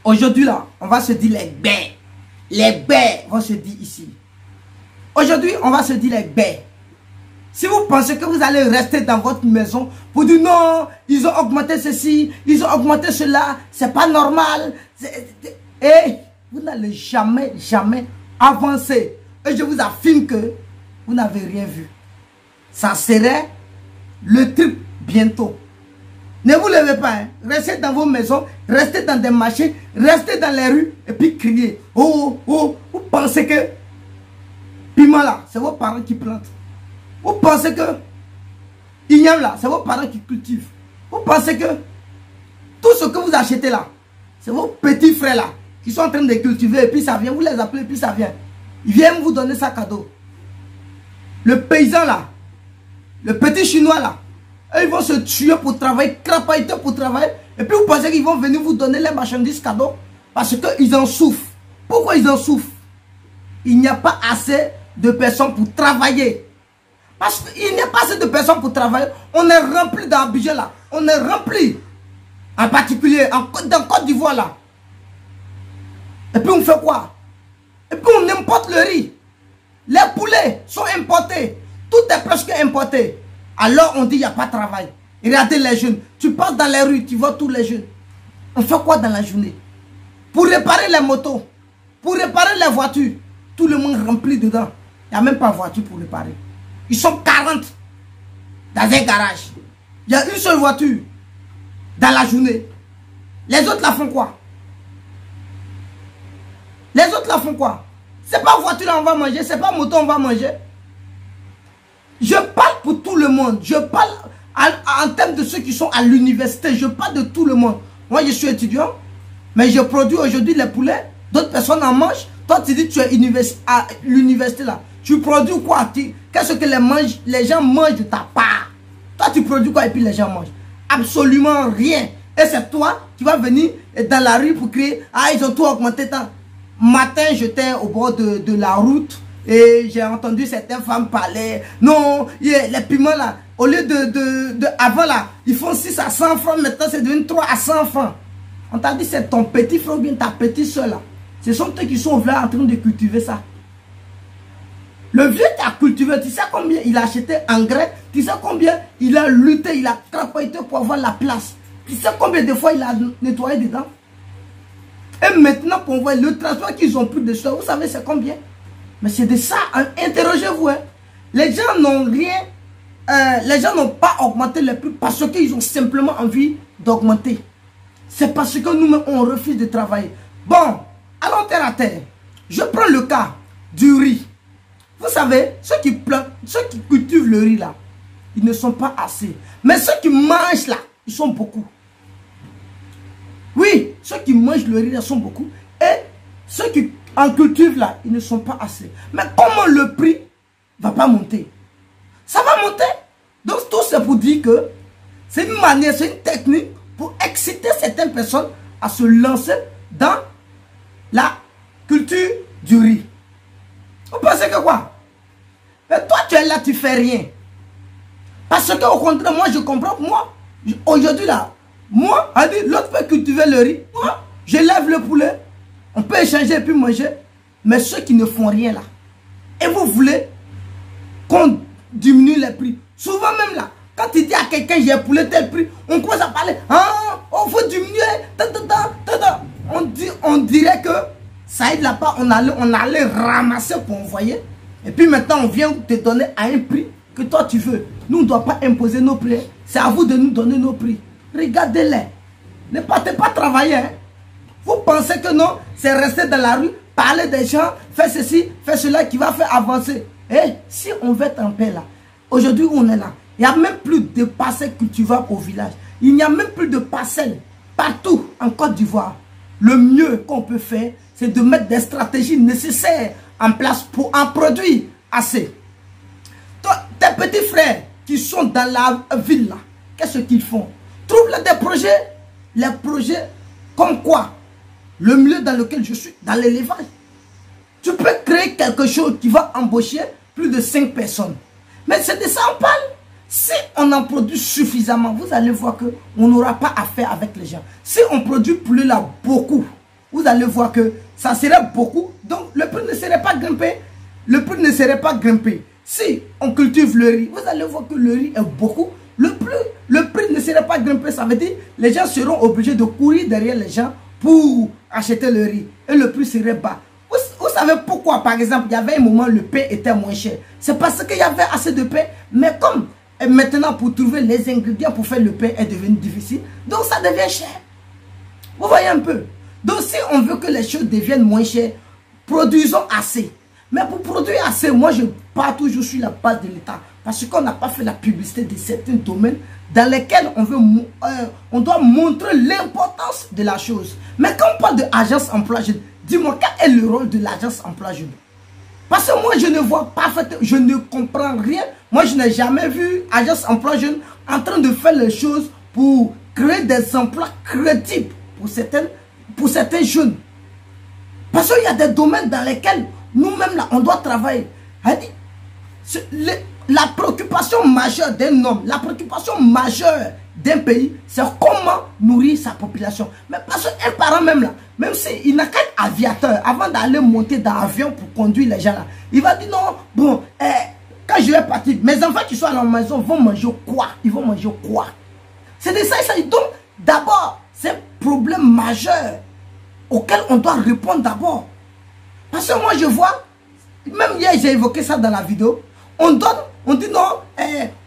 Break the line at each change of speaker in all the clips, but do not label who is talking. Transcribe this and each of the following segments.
Aujourd'hui là, on va se dire les baies. Les baies vont se dire ici. Aujourd'hui, on va se dire les baies. Si vous pensez que vous allez rester dans votre maison pour dire non, ils ont augmenté ceci, ils ont augmenté cela, c'est pas normal. Et vous n'allez jamais, jamais avancer. Et je vous affirme que vous n'avez rien vu. Ça serait le truc bientôt. Ne vous levez pas, hein. Restez dans vos maisons, restez dans des marchés, restez dans les rues et puis criez. Oh, oh, vous pensez que piment là, c'est vos parents qui plantent. Vous pensez que igname là, c'est vos parents qui cultivent. Vous pensez que tout ce que vous achetez là, c'est vos petits frères là qui sont en train de cultiver et puis ça vient, vous les appelez et puis ça vient. Ils viennent vous donner ça cadeau. Le paysan là, le petit chinois là, eux, ils vont se tuer pour travailler, crapailler pour travailler. Et puis vous pensez qu'ils vont venir vous donner les marchandises cadeaux parce qu'ils en souffrent. Pourquoi ils en souffrent? Il n'y a pas assez de personnes pour travailler. Parce qu'il n'y a pas assez de personnes pour travailler. On est rempli dans Abidjan là. On est rempli. En particulier dans Côte d'Ivoire là. Et puis on fait quoi? Et puis on importe le riz. Les poulets sont importés. Tout est presque importé. Alors on dit il n'y a pas de travail. Regardez les jeunes. Tu passes dans les rues, tu vois tous les jeunes. On fait quoi dans la journée? Pour réparer les motos, pour réparer les voitures, tout le monde rempli dedans. Il n'y a même pas de voiture pour réparer. Ils sont 40 dans un garage. Il y a une seule voiture dans la journée. Les autres la font quoi? Les autres la font quoi? C'est pas voiture là on va manger, c'est pas moto on va manger. Je parle pour tout le monde. Je parle en termes de ceux qui sont à l'université. Je parle de tout le monde. Moi je suis étudiant, mais je produis aujourd'hui les poulets. D'autres personnes en mangent. Toi tu dis que tu es à l'université là. Tu produis quoi? Qu'est-ce que les gens mangent de ta part? Toi, tu produis quoi et puis les gens mangent? Absolument rien. Et c'est toi qui vas venir dans la rue pour crier, ah, ils ont tout augmenté. Matin, j'étais au bord de la route et j'ai entendu certaines femmes parler. Non, les piments là, au lieu avant là, ils font 6 à 100 francs. Maintenant, c'est devenu 3 à 100 francs. On t'a dit, c'est ton petit frère ou bien ta petite soeur là. Ce sont eux qui sont là en train de cultiver ça. Le vieux qui a cultivé, tu sais combien il a acheté engrais, tu sais combien il a lutté, il a crapaillé pour avoir la place. Tu sais combien de fois il a nettoyé dedans. Et maintenant qu'on voit le transport qu'ils ont pris de ça, vous savez c'est combien? Mais c'est de ça, interrogez-vous. Hein. Les gens n'ont rien, les gens n'ont pas augmenté les prix parce qu'ils ont simplement envie d'augmenter. C'est parce que nous-mêmes on refuse de travailler. Bon, allons terre à terre. Je prends le cas du riz. Vous savez, ceux qui plantent, ceux qui cultivent le riz là, ils ne sont pas assez. Mais ceux qui mangent là, ils sont beaucoup. Oui, ceux qui mangent le riz là sont beaucoup. Et ceux qui en cultivent là, ils ne sont pas assez. Mais comment le prix va pas monter? Ça va monter. Donc tout c'est pour dire que c'est une manière, c'est une technique pour exciter certaines personnes à se lancer dans la culture du riz. Vous pensez que quoi? Mais toi tu es là, tu fais rien. Parce que au contraire, moi je comprends, moi, aujourd'hui là, moi, l'autre peut cultiver le riz, moi, je lève le poulet, on peut échanger et puis manger. Mais ceux qui ne font rien là, et vous voulez qu'on diminue les prix. Souvent même là, quand tu dis à quelqu'un j'ai un poulet tel prix, on commence à parler, ah, on faut diminuer, on dirait que ça aide là-bas, on allait ramasser pour envoyer. Et puis maintenant, on vient te donner à un prix que toi tu veux. Nous, on ne doit pas imposer nos prix. C'est à vous de nous donner nos prix. Regardez-les. Ne partez pas travailler. Hein. Vous pensez que non, c'est rester dans la rue, parler des gens, faire ceci, faire cela qui va faire avancer. Et si on veut être en paix là, aujourd'hui où on est là, il n'y a même plus de parcelles cultivables au village. Il n'y a même plus de parcelles partout en Côte d'Ivoire. Le mieux qu'on peut faire, c'est de mettre des stratégies nécessaires en place pour en produire assez. Toi, tes petits frères qui sont dans la ville là, qu'est-ce qu'ils font? Trouve-les des projets. Les projets comme quoi? Le milieu dans lequel je suis, dans l'élevage. Tu peux créer quelque chose qui va embaucher plus de 5 personnes. Mais c'est de ça on parle. Si on en produit suffisamment, vous allez voir qu'on n'aura pas affaire avec les gens. Si on produit plus là beaucoup, vous allez voir que ça serait beaucoup. Donc, le prix ne serait pas grimpé. Le prix ne serait pas grimpé. Si on cultive le riz, vous allez voir que le riz est beaucoup. Le prix ne serait pas grimpé. Ça veut dire que les gens seront obligés de courir derrière les gens pour acheter le riz. Et le prix serait bas. Vous savez pourquoi, par exemple, il y avait un moment le pain était moins cher. C'est parce qu'il y avait assez de pain. Mais comme maintenant, pour trouver les ingrédients pour faire le pain est devenu difficile, donc ça devient cher. Vous voyez un peu. Donc si on veut que les choses deviennent moins chères, produisons assez. Mais pour produire assez, moi je pars toujours sur la base de l'État. Parce qu'on n'a pas fait la publicité de certains domaines dans lesquels on doit montrer l'importance de la chose. Mais quand on parle de agence emploi jeune, dis-moi quel est le rôle de l'agence emploi jeune? Parce que moi je ne vois pas, je ne comprends rien. Moi je n'ai jamais vu agence emploi jeune en train de faire les choses pour créer des emplois crédibles pour certains jeunes. Parce qu'il y a des domaines dans lesquels nous-mêmes là on doit travailler. La préoccupation majeure d'un homme, la préoccupation majeure d'un pays, c'est comment nourrir sa population. Mais parce qu'un parent même là, même s'il n'a qu'un aviateur, avant d'aller monter dans l'avion pour conduire les gens là, il va dire non, bon, quand je vais partir, mes enfants qui sont à la maison vont manger quoi? Ils vont manger quoi? C'est de ça il s'agit. Donc, d'abord, c'est un problème majeur auquel on doit répondre d'abord. Parce que moi je vois, même hier j'ai évoqué ça dans la vidéo, on dit non,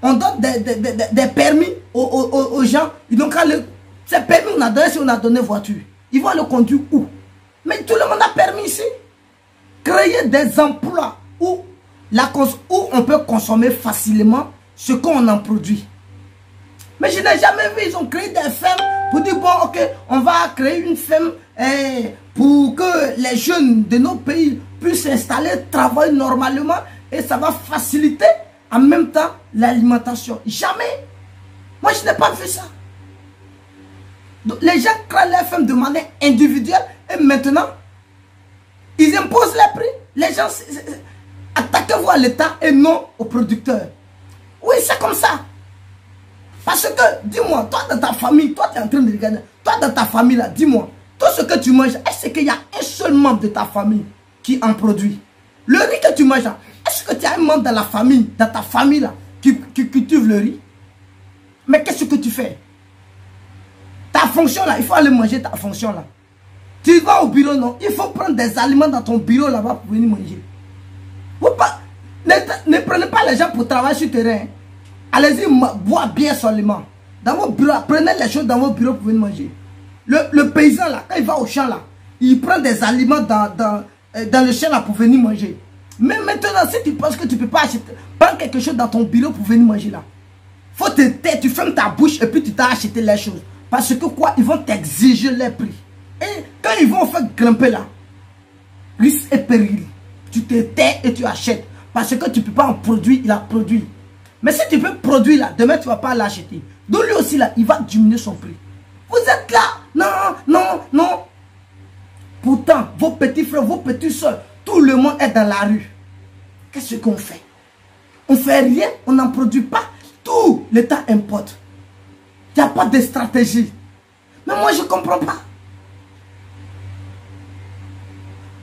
on donne des permis aux gens. Ils n'ont qu'à le... Ces permis, on a donné si on a donné voiture. Ils vont le conduire où? Mais tout le monde a permis ici. Créer des emplois où on peut consommer facilement ce qu'on en produit. Mais je n'ai jamais vu, ils ont créé des fermes pour dire, bon, ok, on va créer une ferme pour que les jeunes de nos pays puissent s'installer, travailler normalement et ça va faciliter en même temps l'alimentation. Jamais. Moi, je n'ai pas vu ça. Donc, les gens créent les fermes de manière individuelle et maintenant, ils imposent les prix. Les gens, attaquez-vous à l'État et non aux producteurs. Oui, c'est comme ça. Parce que, dis-moi, toi dans ta famille, toi tu es en train de regarder, toi dans ta famille là, dis-moi, tout ce que tu manges, est-ce qu'il y a un seul membre de ta famille qui en produit? Le riz que tu manges, est-ce que tu as un membre dans la famille, dans ta famille là, qui cultive le riz? Mais qu'est-ce que tu fais? Ta fonction là, il faut aller manger ta fonction là. Tu vas au bureau, non? Il faut prendre des aliments dans ton bureau là-bas pour venir manger. Ne prenez pas les gens pour travailler sur le terrain. Allez-y, bois bien seulement. Dans vos bureaux, prenez les choses dans vos bureaux pour venir manger. Le paysan là, quand il va au champ là, il prend des aliments dans le champ là pour venir manger. Mais maintenant, si tu penses que tu ne peux pas acheter, prendre quelque chose dans ton bureau pour venir manger là, faut te taire, tu fermes ta bouche et puis tu t'as acheté les choses. Parce que quoi, ils vont t'exiger les prix. Et quand ils vont faire grimper là, risque et péril, tu te tais et tu achètes. Parce que tu ne peux pas en produire, il a produit. Mais si tu peux produire là, demain tu ne vas pas l'acheter. Donc lui aussi là, il va diminuer son prix. Vous êtes là, non, non, non. Pourtant, vos petits frères, vos petites soeurs, tout le monde est dans la rue. Qu'est-ce qu'on fait? On ne fait rien, on n'en produit pas. Tout l'État importe. Il n'y a pas de stratégie. Mais moi je ne comprends pas.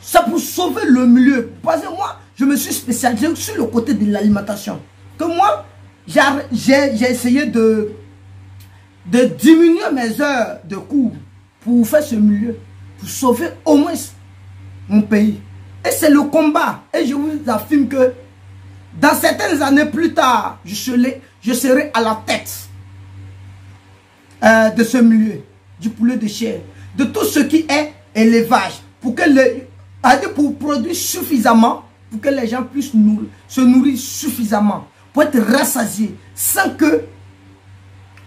C'est pour sauver le milieu. Parce que moi, je me suis spécialisé sur le côté de l'alimentation. Que moi, j'ai essayé de diminuer mes heures de cours pour faire ce milieu, pour sauver au moins mon pays. Et c'est le combat. Et je vous affirme que dans certaines années plus tard, je serai à la tête de ce milieu, du poulet de chair, de tout ce qui est élevage, pour produire suffisamment, pour que les gens puissent se nourrir suffisamment, pour être rassasiés, sans que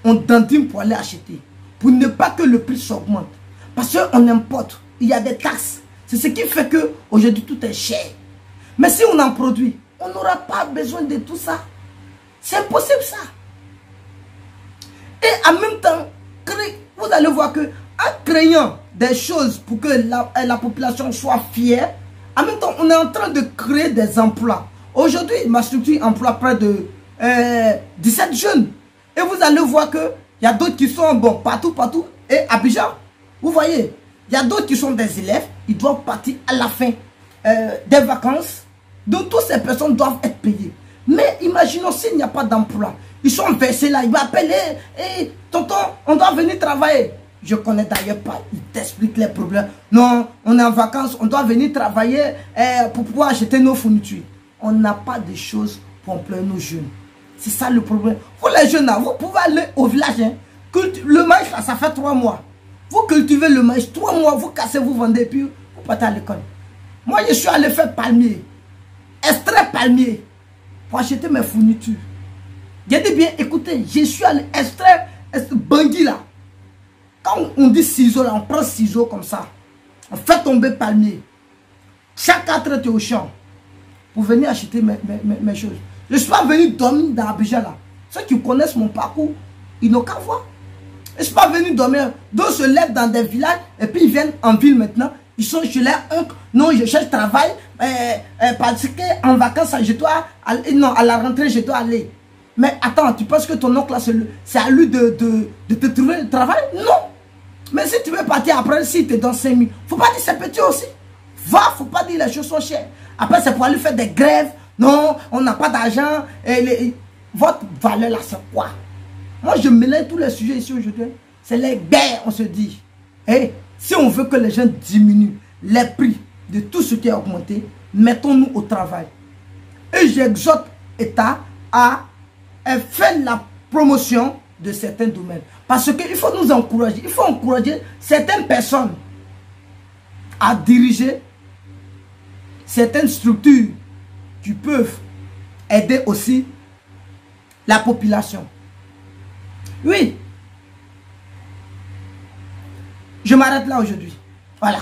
on dandine pour aller acheter, pour ne pas que le prix s'augmente. Parce qu'on importe, il y a des taxes. C'est ce qui fait que aujourd'hui tout est cher. Mais si on en produit, on n'aura pas besoin de tout ça. C'est impossible ça. Et en même temps, vous allez voir que en créant des choses pour que la population soit fière, en même temps, on est en train de créer des emplois. Aujourd'hui, ma structure emploie près de 17 jeunes. Et vous allez voir qu'il y a d'autres qui sont bon, partout. Et Abidjan, vous voyez, Il y a d'autres qui sont des élèves, ils doivent partir à la fin des vacances. Donc toutes ces personnes doivent être payées. Mais imaginons s'il n'y a pas d'emploi. Ils sont versés là, ils vont appeler, hey, tonton, on doit venir travailler. Je connais d'ailleurs pas, ils t'expliquent les problèmes. Non, on est en vacances, on doit venir travailler pour pouvoir acheter nos fournitures. On n'a pas de choses pour employer nos jeunes. C'est ça le problème. Vous les jeunes là, vous pouvez aller au village. Hein. Le maïs là, ça fait 3 mois. Vous cultivez le maïs, 3 mois, vous cassez, vous vendez, puis vous partez à l'école. Moi, je suis allé faire palmier, extrait palmier, pour acheter mes fournitures. J'ai dit bien, écoutez, je suis allé extraire bangui là. Quand on dit ciseaux là, on prend ciseaux comme ça. On fait tomber palmier. Chaque 4 heures, tu es au champ. Pour venir acheter mes choses. Je ne suis pas venu dormir dans Abidjan là. Ceux qui connaissent mon parcours, ils n'ont qu'à voir. Je ne suis pas venu dormir. D'autres se lèvent dans des villages et puis ils viennent en ville maintenant. Ils sont chez leur oncle. Non, je cherche travail. Parce qu'en vacances, je dois aller. Non, à la rentrée, je dois aller. Mais attends, tu penses que ton oncle, c'est à lui de te trouver le travail? Non. Mais si tu veux partir après, si tu es dans 5 000, il ne faut pas dire c'est petit aussi. Va, il ne faut pas dire les choses sont chères. Après, c'est pour aller faire des grèves. Non, on n'a pas d'argent. Votre valeur là, c'est quoi? Moi, je mélange tous les sujets ici aujourd'hui. C'est les guerres, on se dit. Et si on veut que les gens diminuent les prix de tout ce qui a augmenté, mettons-nous au travail. Et j'exhorte l'État à faire la promotion de certains domaines. Parce qu'il faut nous encourager. Il faut encourager certaines personnes à diriger certaines structures qui peuvent aider aussi la population. Oui. Je m'arrête là aujourd'hui. Voilà.